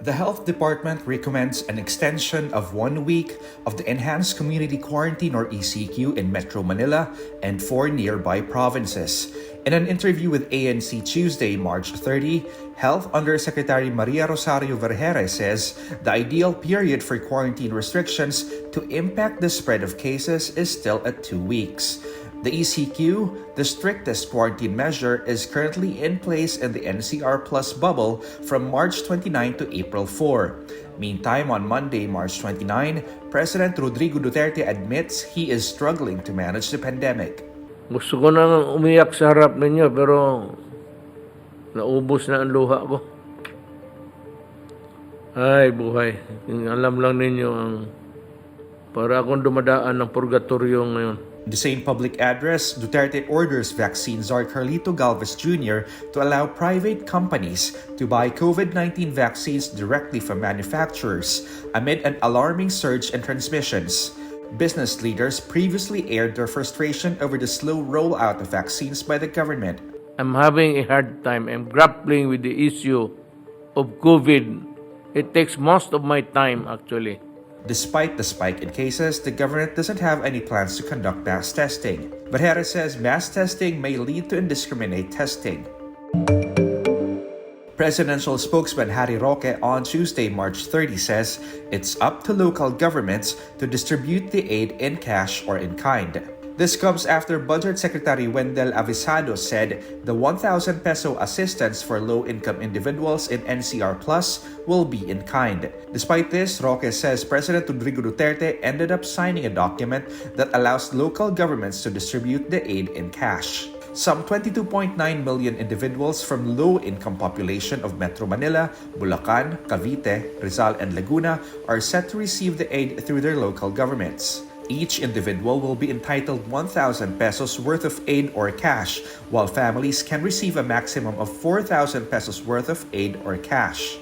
The Health Department recommends an extension of 1 week of the Enhanced Community Quarantine or ECQ in Metro Manila and 4 nearby provinces. In an interview with ANC Tuesday, March 30, Health Undersecretary Maria Rosario Vergere says the ideal period for quarantine restrictions to impact the spread of cases is still at 2 weeks. The ECQ, the strictest quarantine measure, is currently in place in the NCR Plus bubble from March 29 to April 4. Meantime, on Monday, March 29, President Rodrigo Duterte admits he is struggling to manage the pandemic. Gusto ko nang umiyak sa harap ninyo pero naubos na ang luha ko. Ay, buhay. Alam lang ninyo ang para akong dumadaan ng purgatorio ngayon. In the same public address, Duterte orders vaccine czar Carlito Galvez Jr. to allow private companies to buy COVID-19 vaccines directly from manufacturers amid an alarming surge in transmissions. Business leaders previously aired their frustration over the slow rollout of vaccines by the government. I'm having a hard time. I'm grappling with the issue of COVID. It takes most of my time, actually. Despite the spike in cases, the government doesn't have any plans to conduct mass testing. Vergere says mass testing may lead to indiscriminate testing. Presidential spokesman Roque on Tuesday, March 30 says it's up to local governments to distribute the aid in cash or in kind. This comes after Budget Secretary Wendell Avisado said the 1,000 peso assistance for low-income individuals in NCR Plus will be in kind. Despite this, Roque says President Rodrigo Duterte ended up signing a document that allows local governments to distribute the aid in cash. Some 22.9 million individuals from low-income population of Metro Manila, Bulacan, Cavite, Rizal, and Laguna are set to receive the aid through their local governments. Each individual will be entitled 1,000 pesos worth of aid or cash, while families can receive a maximum of 4,000 pesos worth of aid or cash.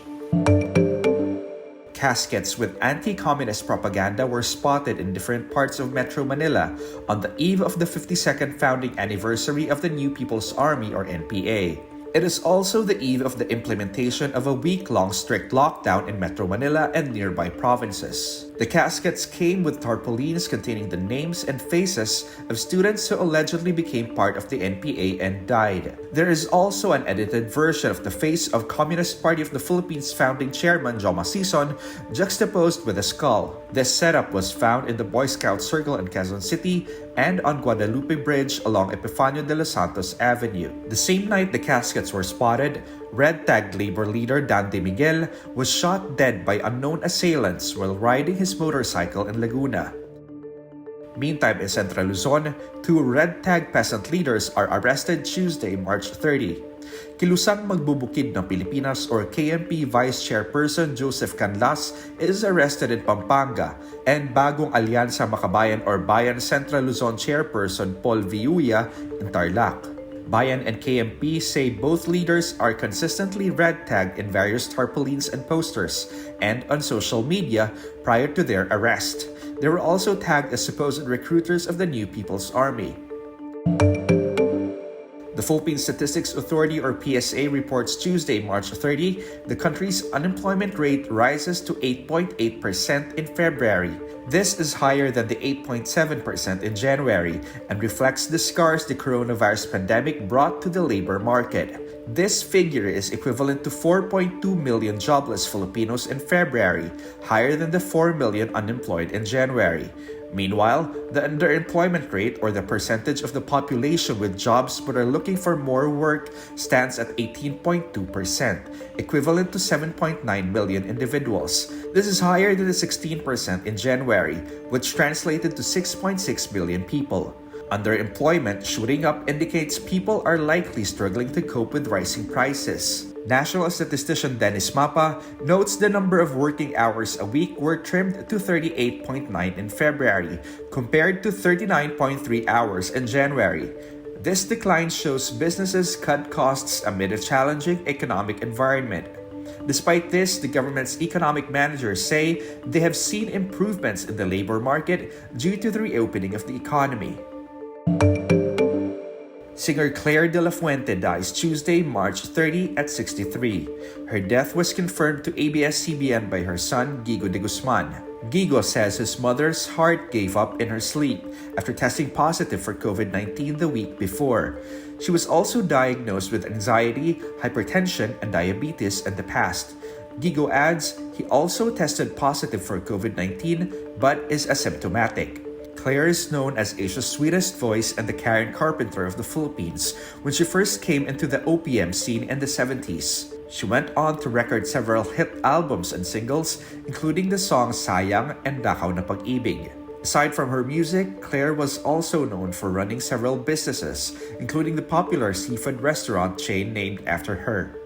Caskets with anti-communist propaganda were spotted in different parts of Metro Manila on the eve of the 52nd founding anniversary of the New People's Army or NPA. It is also the eve of the implementation of a week-long strict lockdown in Metro Manila and nearby provinces. The caskets came with tarpaulins containing the names and faces of students who allegedly became part of the NPA and died. There is also an edited version of the face of Communist Party of the Philippines founding chairman Joma Sison juxtaposed with a skull. This setup was found in the Boy Scout Circle in Quezon City and on Guadalupe Bridge along Epifanio de los Santos Avenue. The same night the caskets were spotted, red-tagged labor leader Dan De Miguel was shot dead by unknown assailants while riding his motorcycle in Laguna. Meantime, in Central Luzon, 2 red-tagged peasant leaders are arrested Tuesday, March 30. Kilusang Magbubukid ng Pilipinas or KMP Vice Chairperson Joseph Canlas is arrested in Pampanga, and Bagong Alyansa Makabayan or Bayan Central Luzon Chairperson Paul Viuya in Tarlac. Bayan and KMP say both leaders are consistently red-tagged in various tarpaulins and posters and on social media prior to their arrest. They were also tagged as supposed recruiters of the New People's Army. The Philippine Statistics Authority or PSA reports Tuesday, March 30, the country's unemployment rate rises to 8.8% in February. This is higher than the 8.7% in January and reflects the scars the coronavirus pandemic brought to the labor market. This figure is equivalent to 4.2 million jobless Filipinos in February, higher than the 4 million unemployed in January. Meanwhile, the underemployment rate or the percentage of the population with jobs but are looking for more work stands at 18.2%, equivalent to 7.9 million individuals. This is higher than the 16% in January, which translated to 6.6 million people. Underemployment shooting up indicates people are likely struggling to cope with rising prices. National statistician Dennis Mapa notes the number of working hours a week were trimmed to 38.9 in February, compared to 39.3 hours in January. This decline shows businesses cut costs amid a challenging economic environment. Despite this, the government's economic managers say they have seen improvements in the labor market due to the reopening of the economy. Singer Claire de la Fuente dies Tuesday, March 30 at 63. Her death was confirmed to ABS-CBN by her son, Gigo de Guzman. Gigo says his mother's heart gave up in her sleep after testing positive for COVID-19 the week before. She was also diagnosed with anxiety, hypertension, and diabetes in the past. Gigo adds he also tested positive for COVID-19 but is asymptomatic. Claire is known as Asia's sweetest voice and the Karen Carpenter of the Philippines when she first came into the OPM scene in the 70s. She went on to record several hit albums and singles, including the songs Sayang and Dakaw na Pag-ibig. Aside from her music, Claire was also known for running several businesses, including the popular seafood restaurant chain named after her.